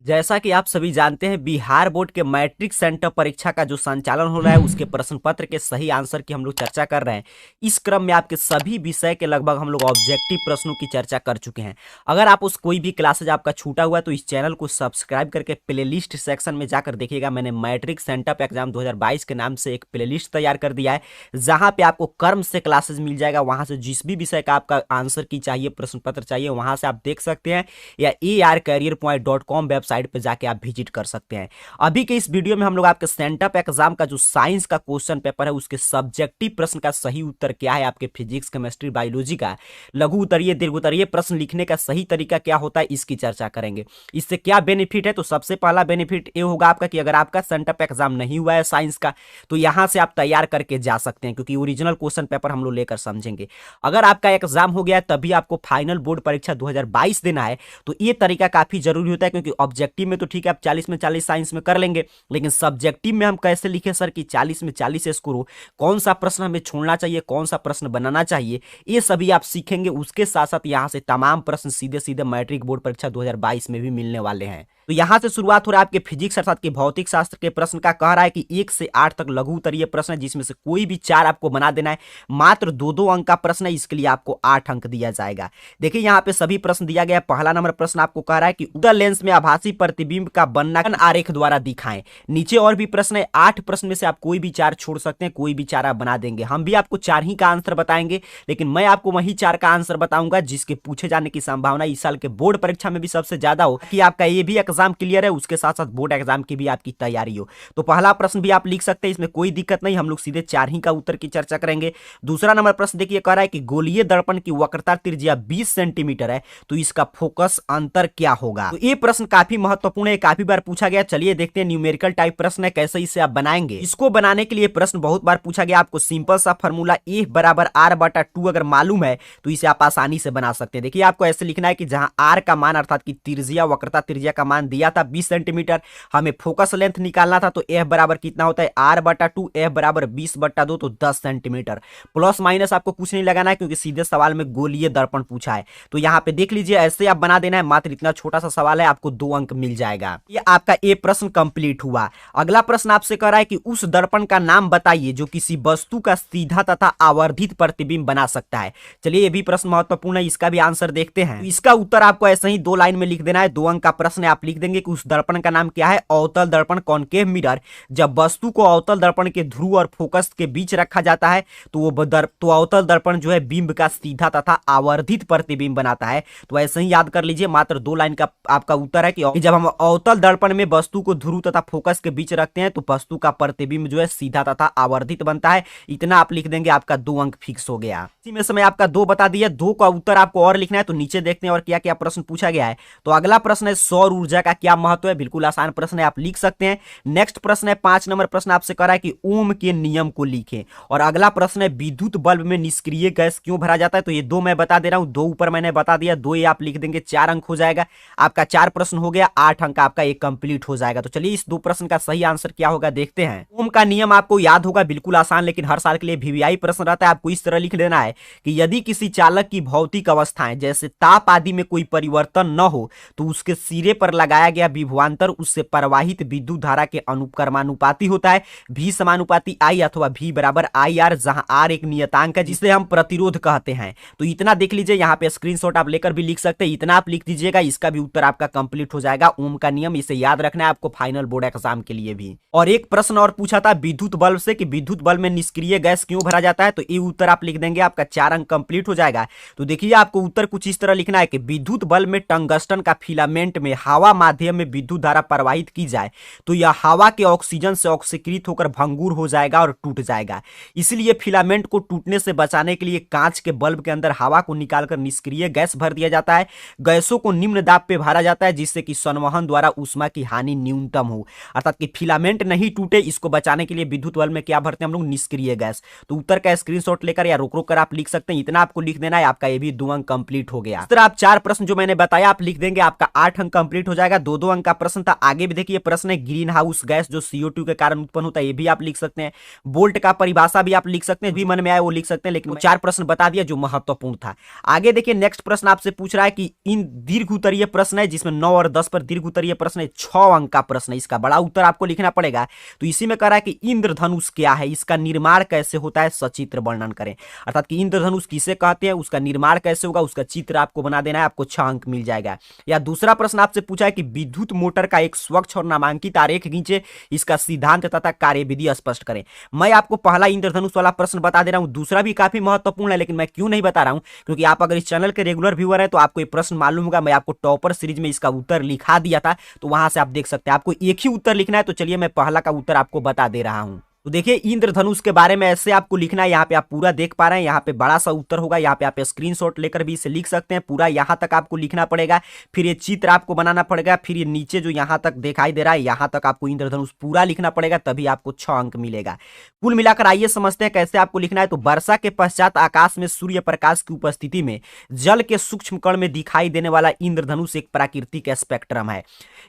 जैसा कि आप सभी जानते हैं, बिहार बोर्ड के मैट्रिक सेंटर परीक्षा का जो संचालन हो रहा है उसके प्रश्न पत्र के सही आंसर की हम लोग चर्चा कर रहे हैं। इस क्रम में आपके सभी विषय के लगभग हम लोग ऑब्जेक्टिव प्रश्नों की चर्चा कर चुके हैं। अगर आप उस कोई भी क्लासेज आपका छूटा हुआ है तो इस चैनल को सब्सक्राइब करके प्लेलिस्ट सेक्शन में जाकर देखिएगा। मैंने मैट्रिक सेंटर एग्जाम 2022 के नाम से एक प्लेलिस्ट तैयार कर दिया है, जहां पे आपको क्रम से क्लासेज मिल जाएगा। वहां से जिस भी विषय का आपका आंसर की चाहिए, प्रश्न पत्र चाहिए, वहां से आप देख सकते हैं, या arcareerpoint.com वेबसाइट पे जाके आप विजिट कर सकते हैं। अभी के इस वीडियो में हम लोग आपके सेंटअप एग्जाम का जो साइंस का क्वेश्चन पेपर है उसके सब्जेक्टिव प्रश्न का सही उत्तर क्या है, आपके फिजिक्स, केमिस्ट्री, बायोलॉजी का लघु उत्तरीय, दीर्घ उत्तरीय प्रश्न लिखने का सही तरीका क्या होता है, इसकी चर्चा करेंगे। इससे क्या बेनिफिट है, तो सबसे पहला बेनिफिट ये होगा आपका कि अगर आपका सेंटअप एग्जाम नहीं हुआ है साइंस का, तो यहां से आप तैयार करके जा सकते हैं, क्योंकि ओरिजिनल क्वेश्चन पेपर हम लोग लेकर समझेंगे। अगर आपका एग्जाम हो गया तभी आपको फाइनल बोर्ड परीक्षा 2022 देना है, तो ये तरीका काफी जरूरी होता है, क्योंकि ऑब्जेक्टिव में तो ठीक है आप 40 में 40 साइंस में कर लेंगे, लेकिन सब्जेक्टिव में हम कैसे लिखे सर कि 40 में 40 स्कोर हो, कौन सा प्रश्न हमें छोड़ना चाहिए, कौन सा प्रश्न बनाना चाहिए, ये सभी आप सीखेंगे। उसके साथ साथ यहां से तमाम प्रश्न सीधे सीधे मैट्रिक बोर्ड परीक्षा 2022 में भी मिलने वाले हैं। तो यहां से शुरुआत हो रहा है आपके फिजिक्स अर्थात के भौतिक शास्त्र के प्रश्न का। कह रहा है कि 1 से 8 तक लघु उत्तरीय प्रश्न है, जिसमें से कोई भी 4 आपको बना देना है। मात्र 2-2 अंक का प्रश्न है, इसके लिए आपको 8 अंक दिया जाएगा। देखिए यहाँ पे सभी प्रश्न दिया गया है। पहला नंबर प्रश्न आपको कह रहा है कि उत्तल लेंस में आभासी प्रतिबिंब का बनना आरेख द्वारा दिखाएं। नीचे और भी प्रश्न है, 8 प्रश्न में से आप कोई भी 4 छोड़ सकते हैं, कोई भी 4 आप बना देंगे। हम भी आपको 4 ही का आंसर बताएंगे, लेकिन मैं आपको वही 4 का आंसर बताऊंगा जिसके पूछे जाने की संभावना इस साल के बोर्ड परीक्षा में भी सबसे ज्यादा हो, कि आपका ये भी एग्जाम क्लियर है, उसके साथ साथ बोर्ड एग्जाम की भी आपकी तैयारी हो। तो पहला प्रश्न भी आप लिख सकते हैं, इसमें कोई दिक्कत नहीं, हम लोग सीधे 4 ही का उत्तर की चर्चा करेंगे। दूसरा नंबर प्रश्न देखिए, कह रहा है कि गोलीय दर्पण की वक्रता त्रिज्या 20 सेंटीमीटर है, तो इसका फोकस अंतर क्या होगा। तो ये प्रश्न काफी महत्वपूर्ण है, काफी बार पूछा गया। चलिए देखते हैं, न्यूमेरिकल टाइप प्रश्न है, कैसे इसे आप बनाएंगे। इसको बनाने के लिए प्रश्न बहुत बार पूछा गया। आपको सिंपल सा फॉर्मूला A बराबर R/2 अगर मालूम है तो इसे आप आसानी से बना सकते हैं। देखिए आपको ऐसे लिखना है कि जहां R का मान अर्थात की त्रिज्या, वक्रता त्रिज्या का मान दिया था 20 सेंटीमीटर, हमें फोकस लेंथ निकालना था, तो F बराबर कितना होता है R/2, F बराबर 20/2, तो 10 सेंटीमीटर। प्लस माइनस आपको कुछ नहीं लगाना है, क्योंकि सीधे सवाल में गोलीय दर्पण पूछा है। तो यहाँ पे देख लीजिए, ऐसे आप बना देना है। मात्र इतना छोटा सा सवाल है, आपको 2 अंक मिल जाएगा। ये आपका ए प्रश्न कंप्लीट हुआ। अगला प्रश्न आपसे कह रहा है कि उस दर्पण का नाम बताइए जो किसी वस्तु का सीधा तथा आवर्धित प्रतिबिंब बना सकता है। चलिए ये भी प्रश्न महत्वपूर्ण है, इसका भी आंसर देखते हैं। तो इसका उत्तर आपको ऐसे ही 2 लाइन में लिख देना है। 2 अंक का प्रश्न है, आप लिख देंगे कि उस दर्पण का नाम क्या है। अवतल दर्पण, कॉनकेव मिरर। जब वस्तु को अवतल दर्पण के ध्रुव और फोकस के बीच रखा जाता है तो वो अवतल दर्पण जो है बिंब का सीधा तथा आवर्धित प्रतिबिंब बनाता है। तो ऐसे ही याद कर लीजिए, मात्र 2 लाइन का आपका उत्तर है कि जब हम अवतल दर्पण में वस्तु को ध्रुव तथा फोकस के बीच रखते हैं तो वस्तु का प्रतिबिंब जो है सीधा तथा आवर्धित बनता है। इतना आप लिख देंगे, आपका 2 अंक फिक्स हो गया। इसी में समय आपका 2 बता दिया। 2 का उत्तर आपको और लिखना है, तो नीचे देखते हैं और क्या क्या प्रश्न पूछा गया है। तो अगला प्रश्न है, सौर ऊर्जा का क्या महत्व है। बिल्कुल आसान प्रश्न है, आप लिख सकते हैं। नेक्स्ट प्रश्न है, 5 नंबर प्रश्न आपसे कह रहा है कि ओम के नियम को लिखें। और अगला प्रश्न है, विद्युत बल्ब में निष्क्रिय गैस क्यों भरा जाता है। तो ये 2 मैं बता दे रहा हूं, 2 ऊपर मैंने बता दिया, 2 ये आप लिख देंगे, 4 अंक हो जाएगा। आपका 4 प्रश्न हो गया, 8 अंक आपका एक कंप्लीट हो जाएगा। तो चलिए इस 2 प्रश्न का सही आंसर क्या होगा देखते हैं। ओम का नियम आपको याद होगा, बिल्कुल आसान, लेकिन हर साल के लिए VVI प्रश्न रहता है। आपको इस तरह लिख देना है कि यदि किसी चालक की भौतिक अवस्थाएं जैसे ताप आदि में कोई परिवर्तन न हो तो उसके सिरे पर लगाया गया विभवांतर उससे प्रवाहित विद्युत धारा के अनुक्रमानुपाती होता है। V समानुपाती I अथवा V बराबर IR, जहां R एक नियतांक है जिसे हम प्रतिरोध कहते हैं। तो इतना देख लीजिए, यहाँ पे स्क्रीनशॉट आप लेकर भी लिख सकते हैं। इतना आप लिख दीजिएगा, इसका भी उत्तर आपका कंप्लीट हो जाएगा। ओम का नियम इसे याद रखना है आपको फाइनल बोर्ड एग्जाम के लिए भी। और एक प्रश्न और पूछा था विद्युत बल्ब से कि विद्युत बल्ब में निष्क्रिय गैस क्यों भरा जाता है। तो ये उत्तर आप लिख देंगे, आपका 4 अंक कंप्लीट हो जाएगा। तो देखिए आपको उत्तर कुछ इस तरह लिखना है कि विद्युत बल्ब में टंगस्टन का फिलामेंट में हवा माध्यम में विद्युत धारा प्रवाहित की जाए तो यह हवा के ऑक्सीजन से ऑक्सीकृत होकर भंगुर हो जाएगा और टूट जाएगा। इसलिए फिलामेंट को टूटने से बचाने के लिए कांच के बल्ब के अंदर हवा को निकालकर निष्क्रिय गैस भर दिया जाता है। गैसों को निम्न दाब पे भरा जाता है जिससे कि संवहन द्वारा ऊष्मा की हानि न्यूनतम हो, अर्थात कि फिलामेंट नहीं टूटे, इसको बचाने के लिए विद्युत बल्ब में क्या भरते हैं हम लोग, निष्क्रिय गैस। तो उत्तर का स्क्रीनशॉट लेकर या रोक रोक कर आप लिख सकते हैं। इतना आपको लिख देना है, आपका ये भी 2 अंक कंप्लीट हो गया। इस तरह आप 4 प्रश्न जो मैंने बताया आप लिख देंगे, आपका 8 अंक कंप्लीट हो जाएगा। जाएगा। 2-2 अंक का प्रश्न था। आगे भी देखिए प्रश्न है, ग्रीन हाउस गैस जो CO2 के कारण उत्पन्न होता है, ये भी आप लिख सकते हैं। बोल्ट का परिभाषा भी आप लिख सकते हैं, भी मन में आए वो लिख सकते हैं, लेकिन 4 प्रश्न बता दिया जो महत्वपूर्ण था। आगे देखिए नेक्स्ट प्रश्न आपसे पूछ रहा है कि इन दीर्घ उत्तरीय प्रश्न है, जिसमें 9 और 10 पर दीर्घ उत्तरीय प्रश्न है, 6 अंक का प्रश्न है। इसका बड़ा उत्तर आपको लिखना पड़ेगा। तो इसी में कह रहा है कि इंद्रधनुष क्या है, इसका निर्माण कैसे होता है, सचित्र वर्णन करें। अर्थात कि इंद्रधनुष किसे कहते हैं, उसका निर्माण कैसे होगा, उसका चित्र आपको बना देना है, आपको 6 अंक मिल जाएगा। या दूसरा प्रश्न आपसे पूछा है कि विद्युत मोटर का एक स्वच्छ और नामांकित आरेख खींचे, इसका सिद्धांत तथा कार्यविधि स्पष्ट करें। मैं आपको पहला इंद्रधनुष वाला प्रश्न बता दे रहा हूं, दूसरा भी काफी महत्वपूर्ण है, लेकिन मैं क्यों नहीं बता रहा हूं, क्योंकि आप अगर इस चैनल के रेगुलर व्यूअर हैं तो आपको ये प्रश्न मालूम होगा। मैं आपको टॉपर सीरीज में इसका उत्तर लिखा दिया था, तो वहां से आप देख सकते हैं। आपको एक ही उत्तर लिखना है, तो चलिए मैं पहला का उत्तर आपको बता दे रहा हूं। तो देखिए इंद्रधनुष के बारे में ऐसे आपको लिखना है, यहाँ पे आप पूरा देख पा रहे हैं, यहाँ पे बड़ा सा उत्तर होगा, यहाँ पे आप स्क्रीनशॉट लेकर भी इसे लिख सकते हैं। पूरा यहाँ तक आपको लिखना पड़ेगा, फिर ये चित्र आपको बनाना पड़ेगा, फिर ये नीचे जो यहाँ तक दिखाई दे रहा है यहाँ तक आपको इंद्रधनुष पूरा लिखना पड़ेगा, तभी आपको 6 अंक मिलेगा। कुल मिलाकर आइए समझते हैं कैसे आपको लिखना है। तो वर्षा के पश्चात आकाश में सूर्य प्रकाश की उपस्थिति में जल के सूक्ष्म कण में दिखाई देने वाला इंद्रधनुष एक प्राकृतिक स्पेक्ट्रम है।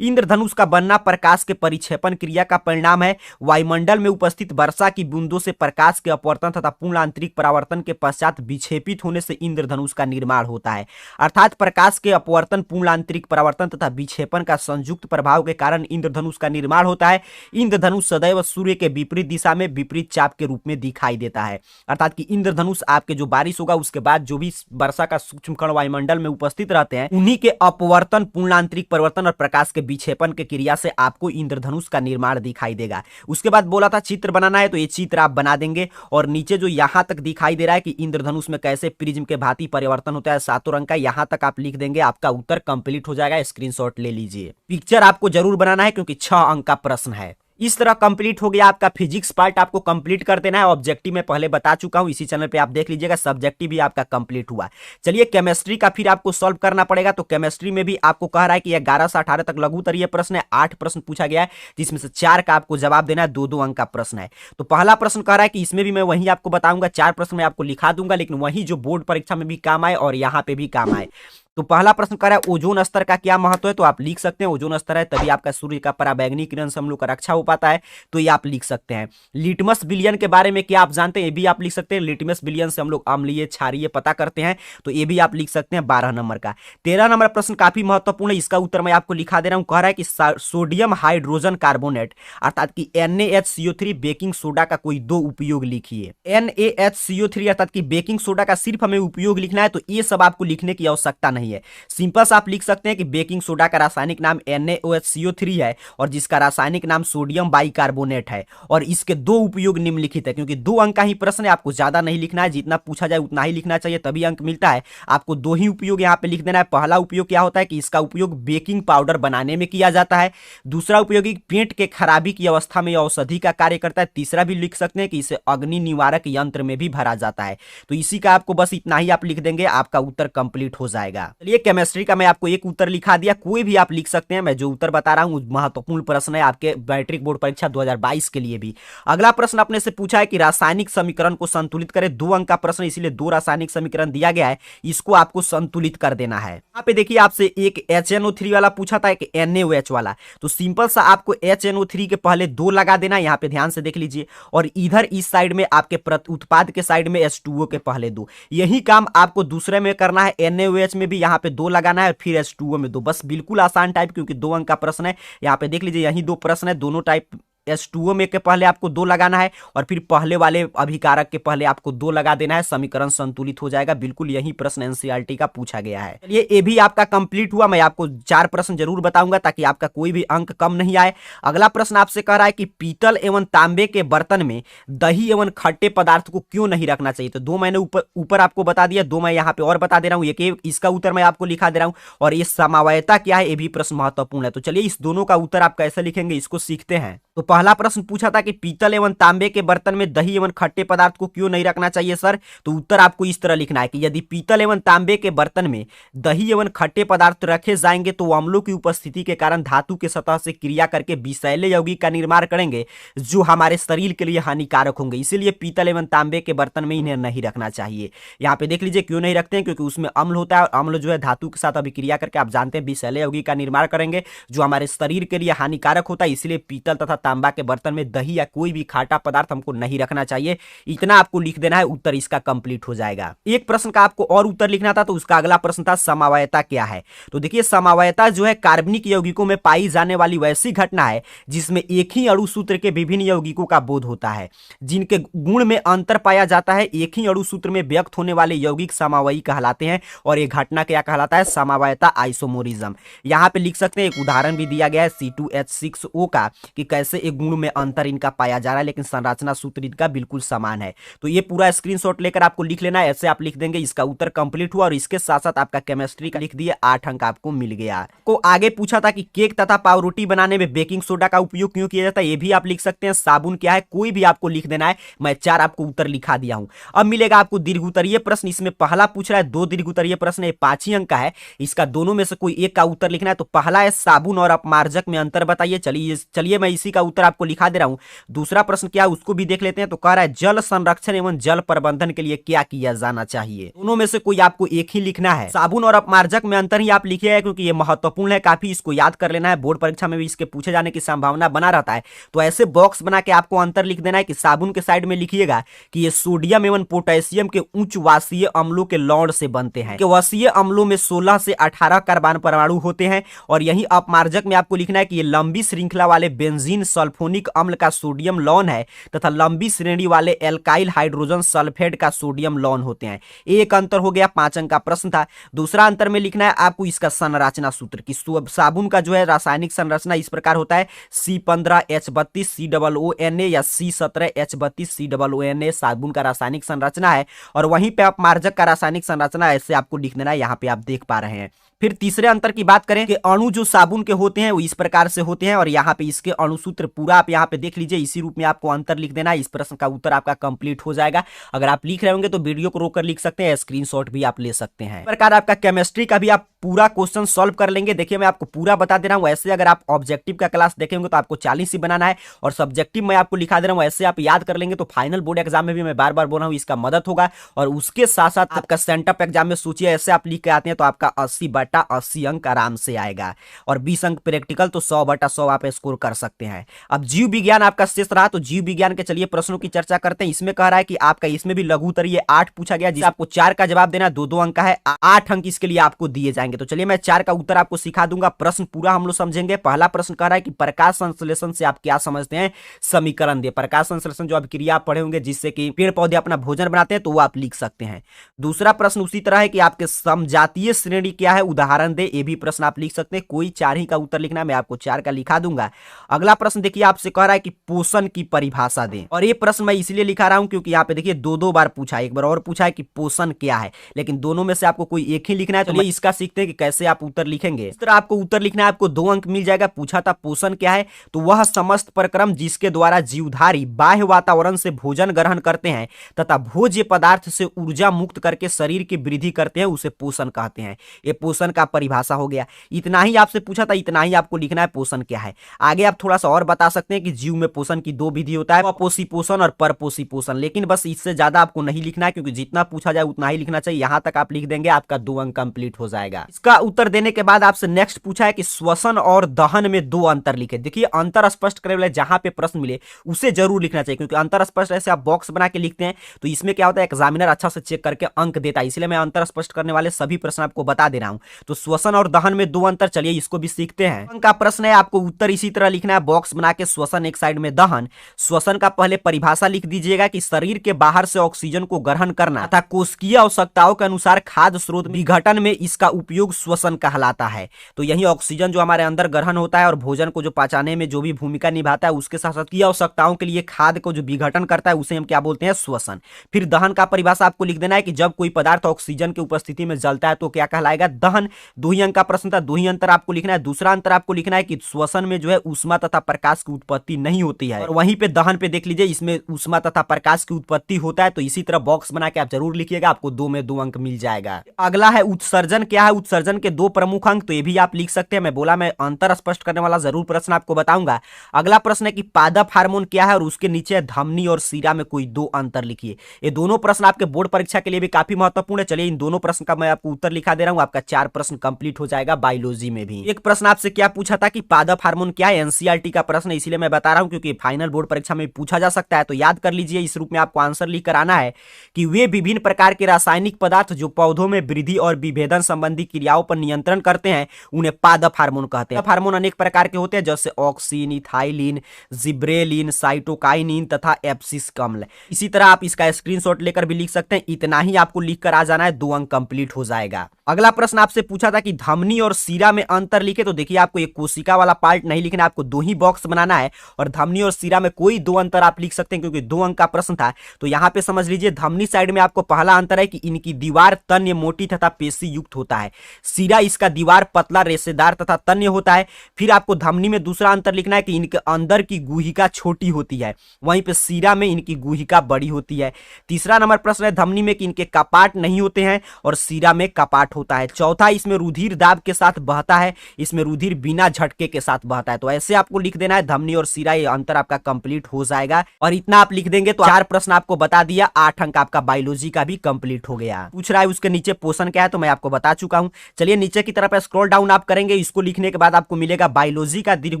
इंद्रधनुष का बनना प्रकाश के परिक्षेपण क्रिया का परिणाम है। वायुमंडल में उपस्थित वर्षा की बूंदों से प्रकाश के अपवर्तन तथा पूर्ण आंतरिक परावर्तन के पश्चात विक्षेपित होने से इंद्रधनुष का निर्माण होता है। अर्थात प्रकाश के अपवर्तन, पूर्ण आंतरिक परावर्तन तथा विक्षेपण का संयुक्त प्रभाव के कारण इंद्रधनुष का निर्माण होता है। इंद्रधनुष सदैव सूर्य के विपरीत दिशा में विपरीत चाप के रूप में दिखाई देता है। अर्थात कि इंद्रधनुष आपके जो बारिश होगा उसके बाद जो भी वर्षा का सूक्ष्म कण वायुमंडल में उपस्थित रहते हैं, उन्हीं के अपवर्तन, पूर्ण आंतरिक परिवर्तन और प्रकाश के विक्षेपण के क्रिया से आपको इंद्रधनुष का निर्माण दिखाई देगा। उसके बाद बोला था चित्र बनाना है, तो ये चित्र आप बना देंगे। और नीचे जो यहां तक दिखाई दे रहा है कि इंद्रधनुष में कैसे प्रिज्म के भांति परिवर्तन होता है, 7 रंग का, यहां तक आप लिख देंगे, आपका उत्तर कंप्लीट हो जाएगा। स्क्रीनशॉट ले लीजिए। पिक्चर आपको जरूर बनाना है क्योंकि 6 अंक का प्रश्न है। इस तरह कंप्लीट हो गया आपका फिजिक्स पार्ट, आपको कंप्लीट कर देना है। ऑब्जेक्टिव में पहले बता चुका हूं, इसी चैनल पे आप देख लीजिएगा। सब्जेक्टिव भी आपका कंप्लीट हुआ। चलिए केमिस्ट्री का फिर आपको सॉल्व करना पड़ेगा। तो केमिस्ट्री में भी आपको कह रहा है कि 11 से 18 तक लघु उत्तरीय प्रश्न है, 8 प्रश्न पूछा गया है, जिसमें से 4 का आपको जवाब देना है। 2-2 अंक का प्रश्न है। तो पहला प्रश्न कह रहा है कि इसमें भी मैं वही आपको बताऊंगा, 4 प्रश्न मैं आपको लिखा दूंगा, लेकिन वही जो बोर्ड परीक्षा में भी काम आए और यहाँ पे भी काम आए। तो पहला प्रश्न कर रहा है ओजोन स्तर का क्या महत्व है, तो आप लिख सकते हैं ओजोन स्तर है तभी आपका सूर्य का पराबैंगनी किरण से हम लोग का रक्षा हो पाता है, तो ये आप लिख सकते हैं। लिटमस विलियन के बारे में क्या आप जानते हैं, ये भी आप लिख सकते हैं। लिटमस विलियन से हम लोग अम्लीय क्षारीय पता करते हैं, तो ये भी आप लिख सकते हैं 12 नंबर का। 13 नंबर प्रश्न काफी महत्वपूर्ण है, इसका उत्तर मैं आपको लिखा दे रहा हूं। कह रहा है कि सोडियम हाइड्रोजन कार्बोनेट अर्थात कि NaHCO3 बेकिंग सोडा का कोई 2 उपयोग लिखिए। NaHCO3 अर्थात कि बेकिंग सोडा का सिर्फ हमें उपयोग लिखना है, तो ये सब आपको लिखने की आवश्यकता नहीं है। सिंपल आप लिख सकते हैं कि बेकिंग सोडा का रासायनिक नाम NaOHCO3 है और जिसका रासायनिक नाम सोडियम बाइकार्बोनेट है, और इसके 2 उपयोग निम्नलिखित है। क्योंकि 2 अंक का ही प्रश्न है, आपको ज्यादा नहीं लिखना है, जितना पूछा जाए उतना ही लिखना चाहिए, तभी अंक मिलता है। आपको 2 ही उपयोग यहाँ पे लिख देना है। पहला उपयोग क्या होता है कि इसका उपयोग बेकिंग पाउडर बनाने में किया जाता है। दूसरा उपयोग पेट के खराबी की अवस्था में औषधि का कार्य करता है। तीसरा भी लिख सकते हैं कि इसे अग्नि निवारक यंत्र में भी भरा जाता है। तो इसी का आपको बस इतना ही आप लिख देंगे, आपका उत्तर कंप्लीट हो जाएगा। चलिए केमिस्ट्री का मैं आपको एक उत्तर लिखा दिया, कोई भी आप लिख सकते हैं। मैं जो उत्तर बता रहा हूं महत्वपूर्ण प्रश्न है आपके मैट्रिक बोर्ड परीक्षा 2022 के लिए भी। अगला प्रश्न अपने से पूछा है कि रासायनिक समीकरण को संतुलित करें। 2 अंक का प्रश्न, इसीलिए 2 रासायनिक समीकरण दिया गया है, इसको आपको संतुलित कर देना है। यहाँ पे देखिए आपसे एक HNO3 वाला पूछा था, एक NaOH वाला, तो सिंपल सा आपको HNO3 के पहले 2 लगा देना, यहाँ पे ध्यान से देख लीजिए, और इधर इस साइड में आपके उत्पाद के साइड में H2O के पहले 2। यही काम आपको दूसरे में करना है। NaOH में भी यहाँ पे 2 लगाना है, फिर H2O में 2। बस बिल्कुल आसान टाइप, क्योंकि 2 अंक का प्रश्न है। यहाँ पे देख लीजिए यही 2 प्रश्न है, दोनों टाइप H2O में के पहले आपको 2 लगाना है और फिर पहले वाले अभिकारक के पहले आपको 2 लगा देना है, समीकरण संतुलित हो जाएगा। बिल्कुल यही प्रश्न NCERT का पूछा गया है। चलिए ये भी आपका कंप्लीट हुआ। मैं आपको 4 प्रश्न जरूर बताऊंगा ताकि आपका कोई भी अंक कम नहीं आए। अगला प्रश्न आपसे कह रहा है कि पीतल एवं तांबे के बर्तन में दही एवं खट्टे पदार्थ को क्यों नहीं रखना चाहिए। तो 2 मैंने ऊपर आपको बता दिया, 2 मैं यहाँ पे और बता दे रहा हूँ। एक इसका उत्तर मैं आपको लिखा दे रहा हूँ, और ये समवायता क्या है ये भी प्रश्न महत्वपूर्ण है। तो चलिए इस दोनों का उत्तर आप कैसे लिखेंगे इसको सीखते हैं। तो पहला प्रश्न पूछा था कि पीतल एवं तांबे के बर्तन में दही एवं खट्टे पदार्थ को क्यों नहीं रखना चाहिए सर, तो उत्तर आपको इस तरह लिखना है कि यदि पीतल एवं तांबे के बर्तन में दही एवं खट्टे पदार्थ रखे जाएंगे तो अम्लों की उपस्थिति के कारण धातु के सतह से क्रिया करके विषैले यौगिक का निर्माण करेंगे जो हमारे शरीर के लिए हानिकारक होंगे, इसीलिए पीतल एवं तांबे के बर्तन में इन्हें नहीं रखना चाहिए। यहाँ पे देख लीजिए क्यों नहीं रखते हैं, क्योंकि उसमें अम्ल होता है और अम्ल जो है धातु के साथ अभिक्रिया करके आप जानते हैं विषैले यौगिक का निर्माण करेंगे जो हमारे शरीर के लिए हानिकारक होता है, इसलिए पीतल तथा तांबा के बर्तन में दही या कोई भी खाटा पदार्थ हमको नहीं रखना चाहिए। इतना आपको लिख देना है, उत्तर इसका कंप्लीट हो जाएगा। एक प्रश्न का आपको और उत्तर लिखना था, तो उसका अगला प्रश्न था समवायता क्या है। तो देखिए समवायता जो है कार्बनिक यौगिकों में पाई जाने वाली वैसी घटना है जिसमें एक ही अणु सूत्र के विभिन्न यौगिकों का बोध होता है, जिनके गुण में अंतर पाया जाता है। एक ही अणु सूत्र में व्यक्त होने वाले यौगिक समवायी कहलाते हैं और यह घटना क्या कहलाता है, समवायता आइसोमोरिज्म। यहां पे लिख सकते हैं, एक उदाहरण भी दिया गया है C2H6O का कि कैसे एक गुण में अंतर इनका पाया जा रहा है लेकिन संरचना सूत्र इनका बिल्कुल समान है। तो ये पूरा स्क्रीनशॉट लेकर आपको लिख लेना है, ऐसे आप लिख देंगे इसका उत्तर कंप्लीट हुआ और इसके साथ साथ आपका केमिस्ट्री का लिख दिए 8 अंक आपको मिल गया। को आगे पूछा था कि केक तथा पावरोटी बनाने में बेकिंग सोडा का उपयोग क्यों किया जाता है, ये भी आप लिख सकते हैं। साबुन क्या है, कोई भी आपको लिख देना है, मैं 4 आपको उत्तर लिखा दिया हूं। अब मिलेगा आपको दीर्घ उत्तरीय प्रश्न, इसमें पहला पूछ रहा है 2 दीर्घ उत्तरीय प्रश्न है, 5 ही अंक का है, इसका दोनों में से कोई एक का उत्तर लिखना है। तो पहला है साबुन और अपमार्जक में अंतर बताइए। चलिए मैं इसी का उत्तर आपको लिखा दे रहा हूं। दूसरा प्रश्न क्या है उसको भी देख लेते हैं। तो कह रहा है जल संरक्षण एवं जल प्रबंधन के लिए क्या किया जाना चाहिए, दोनों में से कोई आपको एक ही लिखना है। साबुन और अपमार्जक में अंतर ही आप लिखिएगा क्योंकि ये महत्वपूर्ण है, काफी इसको याद कर लेना है, बोर्ड परीक्षा में भी इसके पूछे जाने की संभावना बना रहता है। तो ऐसे बॉक्स बना के आपको अंतर लिख देना है कि साबुन के साइड में लिखिएगा कि ये सोडियम एवं पोटेशियम के उच्च वाष्पीय अम्लों के लौण से बनते हैं, कि वाष्पीय अम्लों में 16 से 18 कार्बन परमाणु होते हैं। और यही अपमार्जक में आपको लिखना है कि ये लंबी श्रृंखला वाले बेंजीन सल्फोनिक अम्ल का सोडियम लौन है तथा लंबी श्रेणी वाले एल्काइल हाइड्रोजन सल्फेट का सोडियम लौन होते हैं। एक अंतर हो गया, 5 अंक का प्रश्न था। दूसरा अंतर में लिखना है आपको इसका संरचना सूत्र की साबुन का जो है रासायनिक संरचना इस प्रकार होता है C15H32 COONA या C17H32 COONA साबुन का रासायनिक संरचना है। और वहीं पे अपमार्जक का रासायनिक संरचना ऐसे आपको लिख देना है, यहां पे आप देख पा रहे हैं। फिर तीसरे अंतर की बात करें कि अणु जो साबुन के होते हैं वो इस प्रकार से होते हैं और यहाँ पे इसके अणुसूत्र पूरा आप यहाँ पे देख लीजिए, इसी रूप में आपको अंतर लिख देना है। इस प्रश्न का उत्तर आपका कंप्लीट हो जाएगा। अगर आप लिख रहे होंगे तो वीडियो को रोककर लिख सकते हैं, स्क्रीनशॉट भी आप ले सकते हैं। इस प्रकार आपका केमिस्ट्री का भी आप पूरा क्वेश्चन सॉल्व कर लेंगे। देखिए मैं आपको पूरा बता दे रहा हूं, ऐसे अगर आप ऑब्जेक्टिव का क्लास देखेंगे तो आपको 40 ही बनाना है और सब्जेक्टिव मैं आपको लिखा दे रहा हूं, ऐसे आप याद कर लेंगे तो फाइनल बोर्ड एग्जाम में भी मैं बार बार बोल रहा हूं इसका मदद होगा। और उसके साथ साथ आपका सेंटअप एग्जाम में सोचिए ऐसे आप लिख के आते हैं तो आपका 80/80 अंक आराम से आएगा और 20 अंक प्रैक्टिकल, तो 100/100 आप स्कोर कर सकते हैं। अब जीव विज्ञान आपका शेष रहा, तो जीव विज्ञान के चलिए प्रश्नों की चर्चा करते हैं। इसमें कह रहा है कि आपका इसमें भी लघु उत्तरीय 8 पूछा गया, जिसे आपको 4 का जवाब देना, 2-2 अंक का है, 8 अंक इसके लिए आपको दिए जाएंगे। तो चलिए मैं 4 का उत्तर आपको सिखा दूंगा, प्रश्न पूरा हम लोग समझेंगे। पहला प्रश्न कह रहा है कि प्रकाश संश्लेषण से आप क्या समझते हैं, समीकरण दे। प्रकाश संश्लेषण जो आप क्रिया पढ़े होंगे जिससे कि पेड़ पौधे अपना भोजन बनाते हैं, तो वो आप लिख सकते हैं। दूसरा प्रश्न उसी तरह है कि आपके समजातीय श्रेणी क्या है, उदाहरण दे। ये भी प्रश्न आप लिख सकते हैं, कोई 4 ही का उत्तर लिखना है, मैं आपको 4 का लिखा दूंगा। अगला प्रश्न देखिए आपसे कह रहा है कि पोषण की परिभाषा दें, और ये प्रश्न मैं इसलिए लिखा रहा हूं क्योंकि यहाँ पे देखिए 2-2 बार पूछा है, एक बार और पूछा है कि पोषण क्या है, लेकिन दोनों में से आपको कोई एक ही लिखना है। तो इसका सीखते हैं कि कैसे आप उत्तर लिखेंगे। इस तरह आपको उत्तर लिखना है, आपको 2 अंक मिल जाएगा। पूछा था पोषण क्या है, तो वह समस्त प्रक्रम जिसके द्वारा जीवधारी बाह्य वातावरण से भोजन ग्रहण करते हैं तथा भोज्य पदार्थ से ऊर्जा मुक्त करके शरीर की वृद्धि करते हैं, उसे पोषण कहते हैं। ये पोषण का परिभाषा हो गया। इतना ही आपसे पूछा था, इतना ही आपको लिखना है पोषण क्या है। आगे आप थोड़ा सा और बता सकते हैं कि जीव में पोषण की 2 विधि होता है, अपोषी पोषण और परपोषी पोषण, लेकिन बस इससे ज्यादा आपको नहीं लिखना है क्योंकि जितना पूछा जाए उतना ही लिखना चाहिए। यहां तक आप लिख देंगे, आपका 2 अंक कंप्लीट हो जाएगा। इसका उत्तर देने के बाद आपसे नेक्स्ट पूछा है कि श्वसन और दहन में 2 अंतर लिखे। देखिए अंतर स्पष्ट करे वाले जहां पे प्रश्न मिले उसे जरूर लिखना चाहिए, क्योंकि अंतर स्पष्ट ऐसे आप बॉक्स बना के लिखते हैं तो इसमें क्या होता है, एग्जामिनर अच्छा से चेक करके अंक देता है, इसलिए मैं अंतर स्पष्ट करने वाले सभी प्रश्न आपको बता दे रहा हूं। तो श्वसन और दहन में 2 अंतर, चलिए इसको भी सीखते हैं। अंक का प्रश्न है, आपको उत्तर इसी तरह लिखना है, बॉक्स बना के श्वसन एक साइड में दहन। श्वसन का पहले परिभाषा लिख दीजिएगा कि शरीर के बाहर से ऑक्सीजन को ग्रहण करना तथा कोशिकीय आवश्यकताओं के अनुसार खाद्य स्रोत विघटन में इसका उपयोग श्वसन कहलाता है। तो यही ऑक्सीजन जो हमारे अंदर ग्रहण होता है और भोजन को जो पचाने में जो भी भूमिका निभाता है, उसके साथ साथ की आवश्यकताओं के लिए खाद्य को जो विघटन करता है उसे हम क्या बोलते हैं, श्वसन। फिर दहन का परिभाषा आपको लिख देना है कि जब कोई पदार्थ ऑक्सीजन की उपस्थिति में जलता है तो क्या कहलाएगा, दहन श्वसन, 2 ही अंक का प्रश्न था, 2 ही अंतर आपको लिखना है। दूसरा अंतर आपको लिखना है कि श्वसन में जो है ऊष्मा तथा प्रकाश की उत्पत्ति नहीं होती है, और वहीं पे दहन पे देख लीजिए, इसमें ऊष्मा तथा प्रकाश की उत्पत्ति होता है। तो इसी तरह बॉक्स बना के आप जरूर लिखिएगा, आपको 2 में 2 अंक मिल जाएगा। अगला है उत्सर्जन क्या है, उत्सर्जन के 2 प्रमुख अंक, तो ये भी आप लिख सकते हैं। मैं बोला मैं अंतर स्पष्ट करने वाला जरूर प्रश्न आपको बताऊंगा। अगला प्रश्न है कि पादप हार्मोन क्या है, और उसके नीचे धमनी और सीरा में कोई 2 अंतर लिखिए। ये दोनों प्रश्न आपके बोर्ड परीक्षा के लिए भी काफी महत्वपूर्ण है। चलिए इन दोनों प्रश्न का मैं आपको उत्तर लिखा दे रहा हूं, आपका 4 प्रश्न कंप्लीट हो जाएगा बायोलॉजी में भी। एक प्रश्न आपसे क्या पूछा था कि पादप हार्मोन क्या है, एनसीईआरटी का प्रश्न, इसीलिए मैं बता रहा हूं क्योंकि फाइनल बोर्ड परीक्षा में पूछा जा सकता है। तो याद कर लीजिए, इस रूप में आपको आंसर लिख कर आना है कि वे विभिन्न प्रकार के रासायनिक पदार्थ जो पौधों में वृद्धि और विभेदन संबंधी क्रियाओं पर नियंत्रण करते हैं, उन्हें पादप हार्मोन कहते हैं। पादप हार्मोन अनेक प्रकार के होते हैं, जैसे ऑक्सिन, इथाइलिन, जिब्रेलिन, साइटोकाइनिन तथा एब्सिसिक अम्ल। इसी तरह आप इसका स्क्रीनशॉट लेकर भी लिख सकते हैं। इतना ही आपको लिख कर आ जाना है, 2 अंक कंप्लीट हो जाएगा। अगला प्रश्न आपसे पूछा था कि धमनी और सीरा में अंतर लिखे, तो देखिए आपको ये कोशिका वाला पार्ट नहीं लिखना है, आपको 2 ही बॉक्स बनाना है, और धमनी और सीरा में कोई 2 अंतर आप लिख सकते हैं क्योंकि 2 अंक का प्रश्न था। तो यहां पे समझ लीजिए, धमनी साइड में आपको पहला अंतर है कि इनकी दीवार तन्य मोटी तथा पेशी युक्त होता है, सीरा इसका दीवार पतला रेशेदार तथा तन्य होता है। फिर आपको धमनी में दूसरा अंतर लिखना है कि इनके अंदर की गुहिका छोटी होती है, वहीं पे सीरा में इनकी गुहिका बड़ी होती है। तीसरा नंबर प्रश्न है धमनी में कि इनके कपाट नहीं होते हैं और सीरा में कपाट होता है। चौथा, इसमें रुधिर दाब के साथ बहता है, इसमें रुधिर बिना झटके के साथ बहता है। तो ऐसे आपको लिख देना है धमनी और सीरा, ये अंतर आपका कंप्लीट हो जाएगा। और इतना आप लिख देंगे तो 4 प्रश्न आपको बता दिया, 8 अंक आपका बायोलॉजी का भी कंप्लीट हो गया। पूछ रहा है उसके नीचे पोषण क्या है, तो मैं आपको बता चुका हूं। चलिए नीचे की तरफ स्क्रॉल डाउन आप करेंगे, इसको लिखने के बाद आपको मिलेगा बायोलॉजी का दीर्घ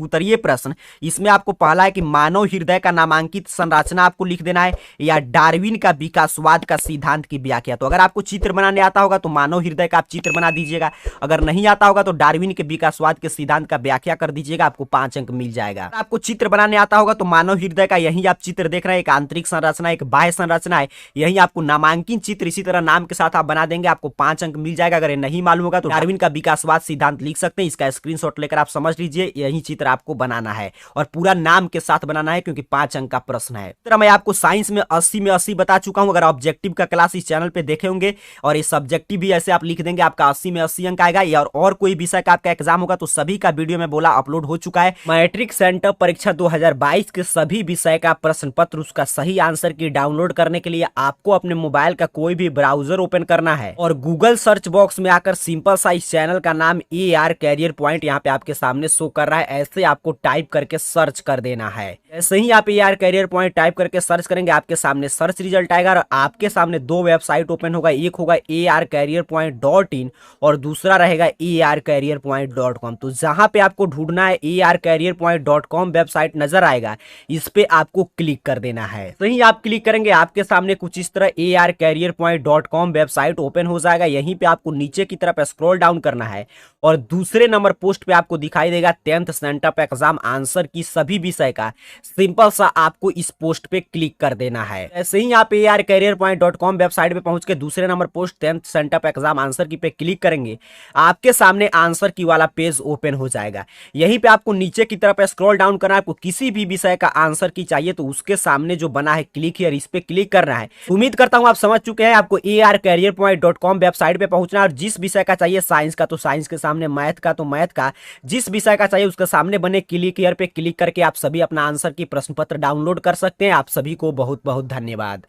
उत्तरीय प्रश्न। इसमें आपको पहला है कि मानव हृदय का नामांकित संरचना आपको लिख देना है, या डार्विन का विकासवाद का सिद्धांत की व्याख्या। तो अगर आपको चित्र बनाने आता होगा तो मानव हृदय का आप चित्र बना दीजिएगा, अगर नहीं आता होगा तो डार्विन के विकासवाद के सिद्धांत का व्याख्या कर दीजिएगा, आपको 5 अंक मिल जाएगा। अगर आपको चित्र बनाने आता होगा तो मानव हृदय का यही आप चित्र देख रहे हैं, एक आंतरिक संरचना, एक बाह्य संरचना है, यही आपको नामांकित चित्र इसी तरह नाम के साथ आप बना देंगे, आपको 5 अंक मिल जाएगा। अगर ये नहीं मालूम होगा तो डार्विन का विकासवाद सिद्धांत लिख सकते हैं, इसका स्क्रीनशॉट लेकर आप समझ लीजिए, यही चित्र आपको बनाना है और पूरा नाम के साथ बनाना है क्योंकि 5 अंक का प्रश्न है। तरह मैं आपको साइंस में 80 में 80 बता चुका हूं। अगर ऑब्जेक्टिव का क्लास इस चैनल पे देखे होंगे और ये सब्जेक्टिव भी ऐसे आप लिख देंगे, आपका 80 में 80 अंक आएगा। और कोई विषय का आपका एग्जाम होगा तो सभी का वीडियो में बोला अपलोड हो चुका है। मैट्रिक सेंटर परीक्षा 2022 के सभी विषय का प्रश्न पत्र, उसका सही आंसर की डाउनलोड करने के लिए आपको अपने मोबाइल का कोई भी ब्राउजर ओपन करना है और गूगल सर्च बॉक्स में आकर सिंपल सा इस चैनल का नाम AR कैरियर पॉइंट यहाँ पे आपके सामने शो कर रहा है, ऐसे आपको टाइप करके सर्च कर देना है। ऐसे ही आप AR कैरियर पॉइंट टाइप करके सर्च करेंगे, आपके सामने सर्च रिजल्ट आएगा और आपके सामने 2 वेबसाइट ओपन होगा, एक होगा arcareerpoint.in और दूसरा रहेगा arcareerpoint.com। तो जहां पे आपको ढूंढना है arcareerpoint.com वेबसाइट नजर आएगा, इस पे आपको क्लिक कर देना है। तो ही आप क्लिक करेंगे, आपके सामने कुछ इस तरह arcareerpoint.com वेबसाइट ओपन हो जाएगा। यहीं पे आपको नीचे की तरफ स्क्रॉल डाउन करना है और दूसरे नंबर पोस्ट पे आपको दिखाई देगा 10th सेंटअप एग्जाम आंसर की सभी विषय का, सिंपल सा आपको इस पोस्ट पे क्लिक कर देना है। ऐसे ही आप arcareerpoint.com वेबसाइट पे पहुंच के दूसरे number post 10th sent up exam answer की पे क्लिक करेंगे, आपके सामने आंसर की वाला पेज ओपन हो जाएगा। यहीं पे आपको नीचे की तरफ स्क्रॉल डाउन करना है, आपको किसी भी विषय का आंसर की चाहिए तो उसके सामने जो बना है क्लिक हियर, इस पे क्लिक करना है। उम्मीद करता हूं आप समझ चुके हैं। आपको arcareerpoint.com वेबसाइट पे पहुंचना है और जिस विषय का चाहिए, साइंस का तो साइंस के सामने, मैथ का तो मैथ का, जिस विषय का चाहिए उसके सामने बने क्लिक हियर पे क्लिक करके आप सभी अपना आंसर की प्रश्न पत्र डाउनलोड कर सकते हैं। आप सभी को बहुत बहुत धन्यवाद।